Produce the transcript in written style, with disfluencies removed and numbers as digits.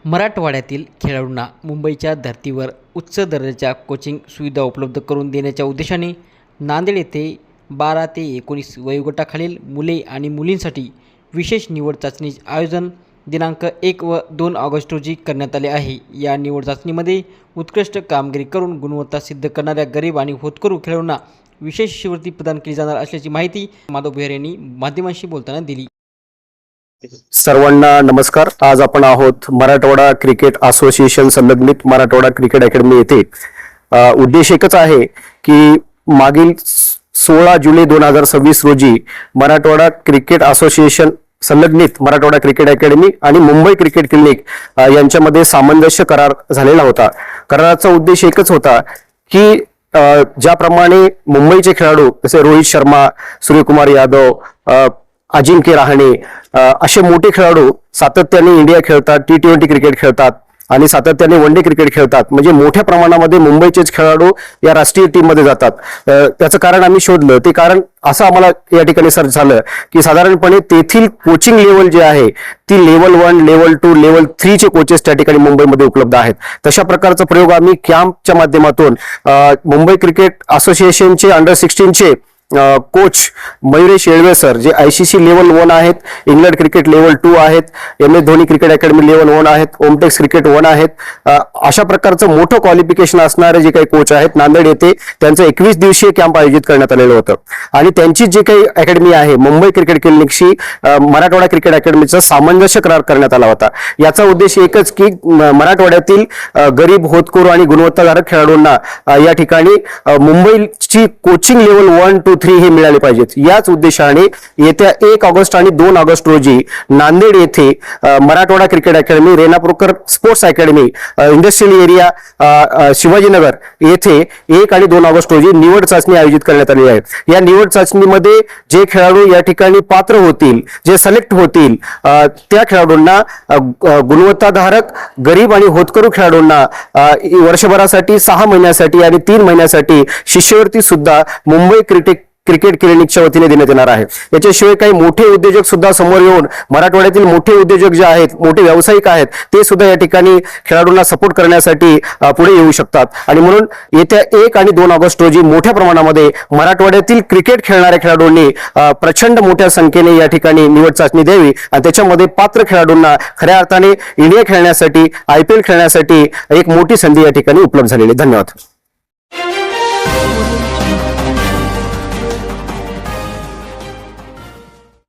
मराठवाड्यातील खेळाडूंना मुंबईच्या धर्तीवर उच्च दर्जाच्या कोचिंग सुविधा उपलब्ध करून देण्याच्या उद्देशाने नांदेड येथे 12 ते 19 वयोगटाखालील मुले आणि मुलींसाठी विशेष निवड चाचणीचे आयोजन दिनांक 1 व 2 ऑगस्ट रोजी करण्यात आले आहे। या निवड चाचणीमध्ये उत्कृष्ट कामगिरी करून गुणवत्ता सिद्ध करणाऱ्या गरीब आणि होतकरू खेळाडूंना विशेष शिष्यवृत्ती प्रदान केली जाणार असल्याची माहिती माधव भुयार यांनी माध्यमांशी बोलताना दिली। सर्वांना नमस्कार। आज आपण आहोत मराठवाडा क्रिकेट असोसिएशन संलग्नित मराठवाडा क्रिकेट अकॅडमी येथे। उद्देश एकच आहे की मागील 16 जुलै 2026 रोजी मराठवाडा क्रिकेट असोसिएशन संलग्नित मराठवाडा क्रिकेट अकॅडमी आणि मुंबई क्रिकेट क्लिनिक यांच्यामध्ये सामंजस्य करार झालेला होता। कराराचा उद्देश एकच होता की ज्याप्रमाणे मुंबईचे खेळाडू जसे रोहित शर्मा, सूर्यकुमार यादव, अजिंक्य रहाणे असे मोठे खेळाडू सातत्याने इंडिया खेळतात, T20 क्रिकेट खेळतात आणि सातत्याने वनडे क्रिकेट खेळतात, म्हणजे मोठ्या प्रमाणामध्ये मुंबईचेच खेळाडू या राष्ट्रीय टीम मध्ये जातात। त्याचं कारण आम्ही शोधलं। ते कारण असं आम्हाला या ठिकाणी सर्च झालं की साधारणपणे तेथील कोचिंग लेवल जे आहे ती लेवल 1, लेवल 2, लेवल 3 चे कोचेस त्या ठिकाणी मुंबईमध्ये उपलब्ध आहेत। तशा प्रकारचा प्रयोग आम्ही कॅम्पच्या माध्यमातून मुंबई क्रिकेट असोसिएशनचे अंडर 16 चे कोच मयुरेश येळवे सर, जे ICC लेवल 1 आहेत, इंग्लंड क्रिकेट लेवल 2 आहेत, MS Dhoni cricket academy level 1 आहेत, ओमटेक्स क्रिकेट 1 आहेत, अशा प्रकारचं मोठं क्वालिफिकेशन असणारे जे काही कोच आहेत नांदेड येथे त्यांचं 21 दिवसीय कॅम्प आयोजित करण्यात आलेलं होतं। आणि त्यांची जी काही अकॅडमी आहे मुंबई क्रिकेट क्लिनिकशी मराठवाडा क्रिकेट अकॅडमीचा सामंजस्य करार करण्यात आला होता। याचा उद्देश एकच की मराठवाड्यातील गरीब, होतकरू आणि गुणवत्ताधारक खेळाडूंना या ठिकाणी मुंबईची कोचिंग लेवल 1, 2, 3 हे मिळाले पाहिजेत। याच उद्देशाने येत्या 1 ऑगस्ट आणि 2 ऑगस्ट रोजी नांदेड येथे Marathwada cricket academy, Renapurkar sports academy, industrial area Shivajinagar येथे 1 आणि 2 ऑगस्ट रोजी निवड चाचणी आयोजित करण्यात आली आहे। या निवड चाचणीमध्ये जे खेळाडू या ठिकाणी पात्र होतील, जे सिलेक्ट होतील, त्या खेळाडूंना गुणवत्ताधारक गरीब आणि होतकरू खेळाडूंना वर्षभरासाठी 6 महिन्यासाठी आणि 3 महिन्यासाठी शिष्यवृत्ती सुद्धा मुंबई क्रिकेट क्लिनिकच्या वतीने देण्यात येणार आहे। याच्याशिवाय काही मोठे उद्योजक सुद्धा समोर येऊन मराठवाड्यातील मोठे उद्योजक जे आहेत, मोठे व्यावसायिक आहेत, ते सुद्धा या ठिकाणी खेळाडूंना सपोर्ट करण्यासाठी पुढे येऊ शकतात। आणि म्हणून येत्या 1 आणि 2 ऑगस्ट रोजी मोठ्या प्रमाणामध्ये मराठवाड्यातील क्रिकेट खेळणाऱ्या खेळाडूंनी प्रचंड मोठ्या संख्येने या ठिकाणी निवड चाचणी द्यावी आणि त्याच्यामध्ये पात्र खेळाडूंना खऱ्या अर्थाने इंडिया खेळण्यासाठी, IPL खेळण्यासाठी एक मोठी संधी या ठिकाणी उपलब्ध झालेली आहे। धन्यवाद।